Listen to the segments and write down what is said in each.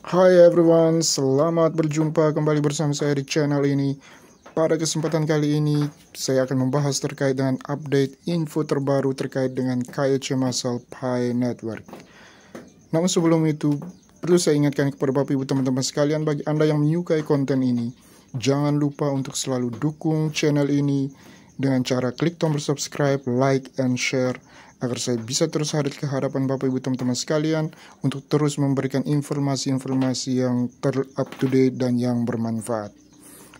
Hai everyone, selamat berjumpa kembali bersama saya di channel ini. Pada kesempatan kali ini, saya akan membahas terkait dengan update info terbaru terkait dengan KYC Massal Pi Network. Namun sebelum itu, perlu saya ingatkan kepada Bapak Ibu teman-teman sekalian, bagi Anda yang menyukai konten ini, jangan lupa untuk selalu dukung channel ini dengan cara klik tombol subscribe, like, and share, agar saya bisa terus hadir ke hadapan Bapak Ibu teman-teman sekalian untuk terus memberikan informasi-informasi yang up to date dan yang bermanfaat.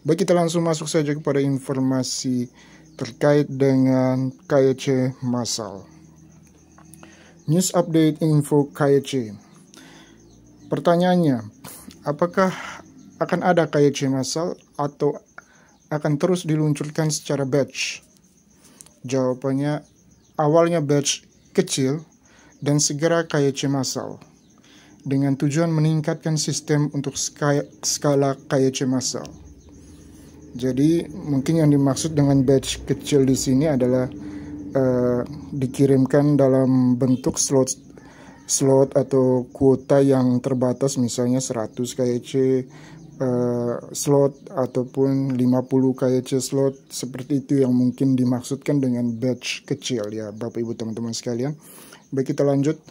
Baik, kita langsung masuk saja kepada informasi terkait dengan KYC Massal. News update info KYC. Pertanyaannya, apakah akan ada KYC Massal atau akan terus diluncurkan secara batch? Jawabannya, awalnya batch kecil dan segera KYC Massal, dengan tujuan meningkatkan sistem untuk skala KYC Massal. Jadi mungkin yang dimaksud dengan batch kecil di sini adalah dikirimkan dalam bentuk slot atau kuota yang terbatas, misalnya 100 KYC slot ataupun 50 KYC slot, seperti itu yang mungkin dimaksudkan dengan batch kecil ya Bapak Ibu teman-teman sekalian. Baik, kita lanjut.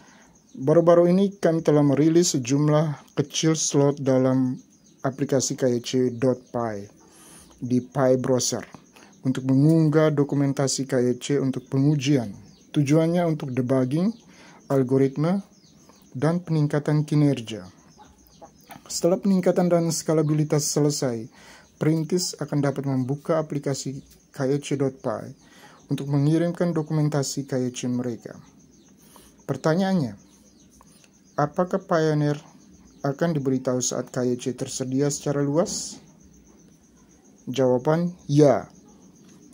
Baru-baru ini kami telah merilis sejumlah kecil slot dalam aplikasi KYC.py di Pi Browser untuk mengunggah dokumentasi KYC untuk pengujian. Tujuannya untuk debugging, algoritma, dan peningkatan kinerja. Setelah peningkatan dan skalabilitas selesai, perintis akan dapat membuka aplikasi KYC.py untuk mengirimkan dokumentasi KYC mereka. Pertanyaannya, apakah Pioneer akan diberitahu saat KYC tersedia secara luas? Jawaban, ya.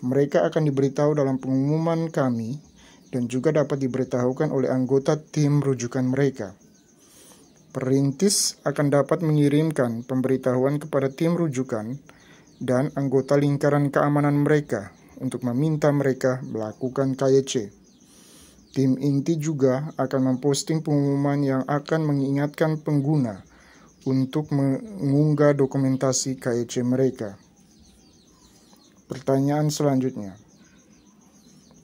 Mereka akan diberitahu dalam pengumuman kami dan juga dapat diberitahukan oleh anggota tim rujukan mereka. Perintis akan dapat mengirimkan pemberitahuan kepada tim rujukan dan anggota lingkaran keamanan mereka untuk meminta mereka melakukan KYC. Tim inti juga akan memposting pengumuman yang akan mengingatkan pengguna untuk mengunggah dokumentasi KYC mereka. Pertanyaan selanjutnya,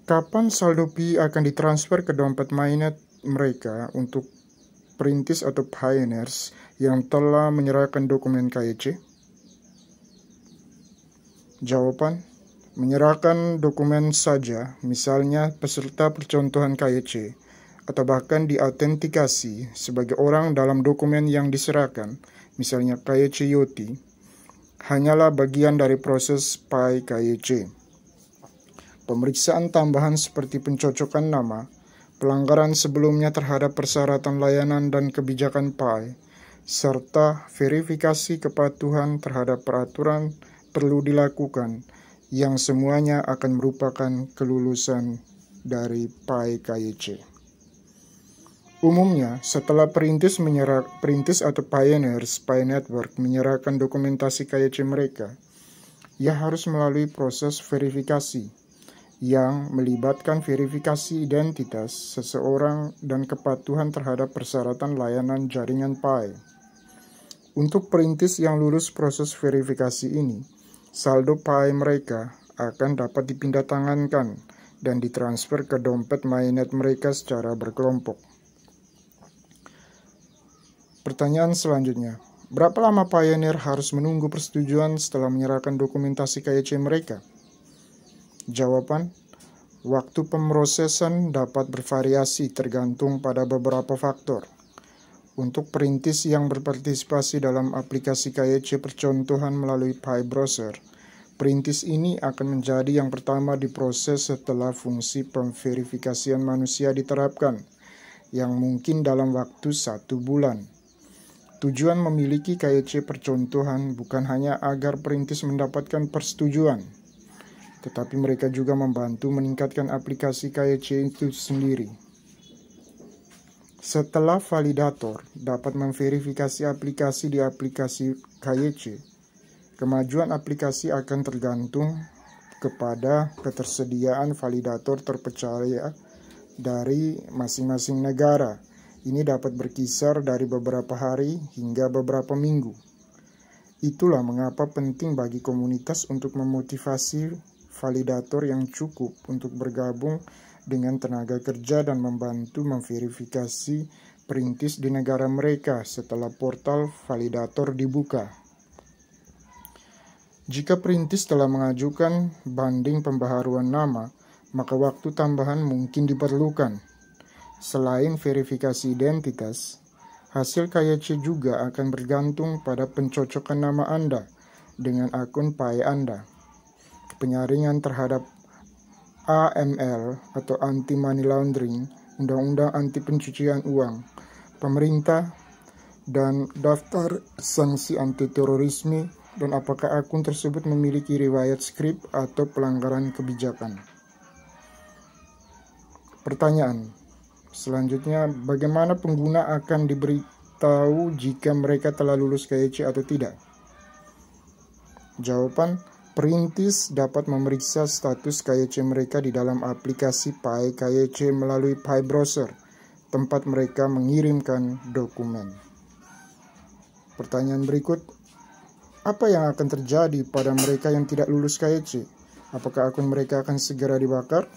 kapan saldo Pi akan ditransfer ke dompet mainnet mereka untuk perintis atau pioneers yang telah menyerahkan dokumen KYC? Jawaban, menyerahkan dokumen saja, misalnya peserta percontohan KYC, atau bahkan diautentikasi sebagai orang dalam dokumen yang diserahkan, misalnya KYC Yoti, hanyalah bagian dari proses Pi KYC. Pemeriksaan tambahan seperti pencocokan nama, pelanggaran sebelumnya terhadap persyaratan layanan dan kebijakan Pi, serta verifikasi kepatuhan terhadap peraturan perlu dilakukan, yang semuanya akan merupakan kelulusan dari Pi KYC. Umumnya, setelah perintis atau pioneers Pi Network menyerahkan dokumentasi KYC mereka, ia harus melalui proses verifikasi yang melibatkan verifikasi identitas seseorang dan kepatuhan terhadap persyaratan layanan jaringan Pi. Untuk perintis yang lulus proses verifikasi ini, saldo Pi mereka akan dapat dipindahtangankan dan ditransfer ke dompet mainnet mereka secara berkelompok. Pertanyaan selanjutnya, berapa lama Pioneer harus menunggu persetujuan setelah menyerahkan dokumentasi KYC mereka? Jawaban, waktu pemrosesan dapat bervariasi tergantung pada beberapa faktor. Untuk perintis yang berpartisipasi dalam aplikasi KYC percontohan melalui Pi Browser, perintis ini akan menjadi yang pertama diproses setelah fungsi pemverifikasian manusia diterapkan, yang mungkin dalam waktu 1 bulan. Tujuan memiliki KYC percontohan bukan hanya agar perintis mendapatkan persetujuan, tetapi mereka juga membantu meningkatkan aplikasi KYC itu sendiri. Setelah validator dapat memverifikasi aplikasi di aplikasi KYC, kemajuan aplikasi akan tergantung kepada ketersediaan validator terpercaya dari masing-masing negara Ini dapat berkisar dari beberapa hari hingga beberapa minggu. Itulah mengapa penting bagi komunitas untuk memotivasi validator yang cukup untuk bergabung dengan tenaga kerja dan membantu memverifikasi perintis di negara mereka setelah portal validator dibuka. Jika perintis telah mengajukan banding pembaharuan nama, maka waktu tambahan mungkin diperlukan. Selain verifikasi identitas, hasil KYC juga akan bergantung pada pencocokan nama Anda dengan akun PAI Anda. Penyaringan terhadap AML atau Anti Money Laundering, Undang-Undang Anti Pencucian Uang, pemerintah, dan daftar sanksi anti terorisme, dan apakah akun tersebut memiliki riwayat skrip atau pelanggaran kebijakan. Pertanyaan selanjutnya, bagaimana pengguna akan diberitahu jika mereka telah lulus KYC atau tidak? Jawaban, perintis dapat memeriksa status KYC mereka di dalam aplikasi PAI KYC melalui PAI Browser, tempat mereka mengirimkan dokumen. Pertanyaan berikut, apa yang akan terjadi pada mereka yang tidak lulus KYC? Apakah akun mereka akan segera dibakar?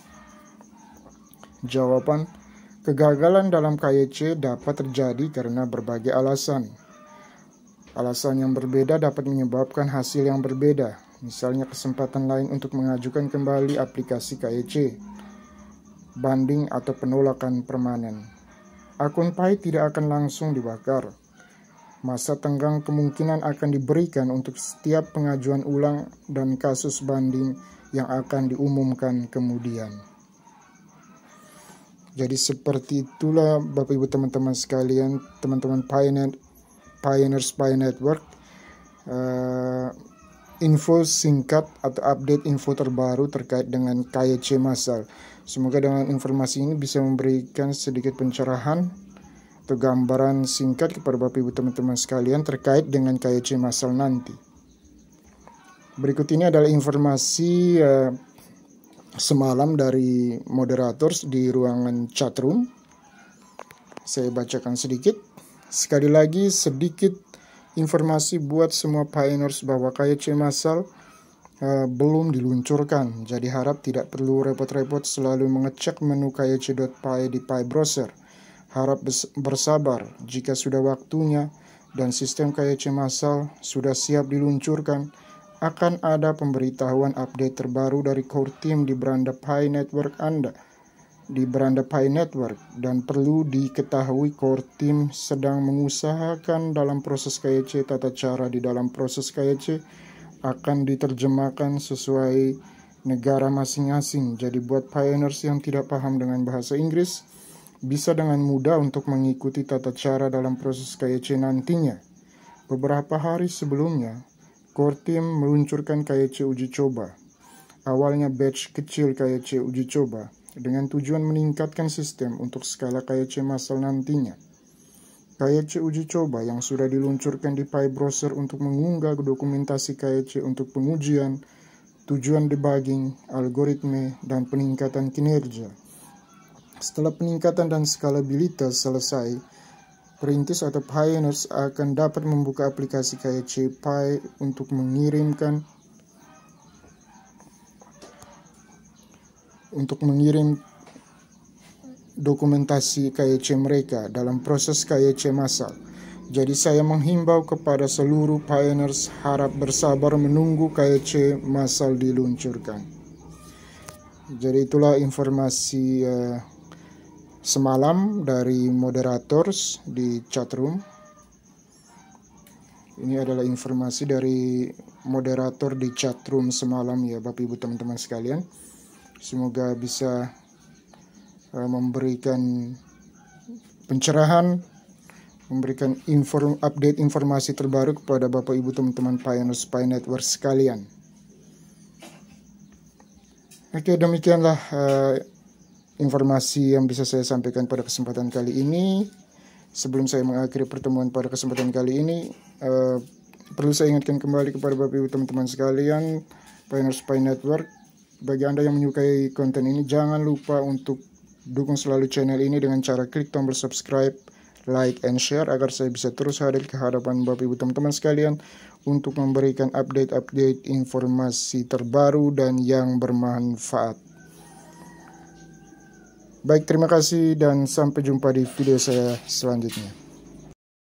Jawaban, kegagalan dalam KYC dapat terjadi karena berbagai alasan. Alasan yang berbeda dapat menyebabkan hasil yang berbeda, misalnya kesempatan lain untuk mengajukan kembali aplikasi KYC, banding atau penolakan permanen. Akun PAI tidak akan langsung dibakar. Masa tenggang kemungkinan akan diberikan untuk setiap pengajuan ulang dan kasus banding yang akan diumumkan kemudian. Jadi seperti itulah Bapak Ibu teman-teman sekalian, teman-teman Pioneers PAI Network, info singkat atau update info terbaru terkait dengan KYC massal. Semoga dengan informasi ini bisa memberikan sedikit pencerahan atau gambaran singkat kepada Bapak Ibu teman-teman sekalian terkait dengan KYC massal nanti. Berikut ini adalah informasi semalam dari moderators di ruangan chatroom. Saya bacakan sedikit. Sekali lagi sedikit informasi buat semua pioneers bahwa KYC massal belum diluncurkan. Jadi harap tidak perlu repot-repot selalu mengecek menu kyc.py di PAI Browser. Harap bersabar jika sudah waktunya dan sistem KYC massal sudah siap diluncurkan. Akan ada pemberitahuan update terbaru dari core team di beranda PAI Network Anda, di beranda PAI Network, dan perlu diketahui core team sedang mengusahakan dalam proses KYC. Tata cara di dalam proses KYC akan diterjemahkan sesuai negara masing-masing. Jadi buat pioneers yang tidak paham dengan bahasa Inggris, bisa dengan mudah untuk mengikuti tata cara dalam proses KYC nantinya. Beberapa hari sebelumnya, core team meluncurkan KYC uji coba. Awalnya batch kecil KYC uji coba dengan tujuan meningkatkan sistem untuk skala KYC massal nantinya. KYC uji coba yang sudah diluncurkan di PAI Browser untuk mengunggah dokumentasi KYC untuk pengujian, tujuan debugging, algoritma, dan peningkatan kinerja. Setelah peningkatan dan skalabilitas selesai, perintis atau pioneers akan dapat membuka aplikasi KYC PAI untuk mengirim dokumentasi KYC mereka dalam proses KYC massal. Jadi saya menghimbau kepada seluruh pioneers harap bersabar menunggu KYC massal diluncurkan. Jadi itulah informasi semalam dari moderators di chatroom. Ini adalah informasi dari moderator di chatroom semalam ya Bapak Ibu teman-teman sekalian. Semoga bisa memberikan pencerahan, memberikan update informasi terbaru kepada Bapak Ibu teman-teman Pioneers PAI Network sekalian. Oke, demikianlah informasi yang bisa saya sampaikan pada kesempatan kali ini. Sebelum saya mengakhiri pertemuan pada kesempatan kali ini, perlu saya ingatkan kembali kepada Bapak Ibu teman-teman sekalian, Pioneers PAI Network, bagi Anda yang menyukai konten ini, jangan lupa untuk dukung selalu channel ini dengan cara klik tombol subscribe like and share agar saya bisa terus hadir ke hadapan Bapak Ibu teman-teman sekalian untuk memberikan update-update informasi terbaru dan yang bermanfaat. Baik, terima kasih dan sampai jumpa di video saya selanjutnya.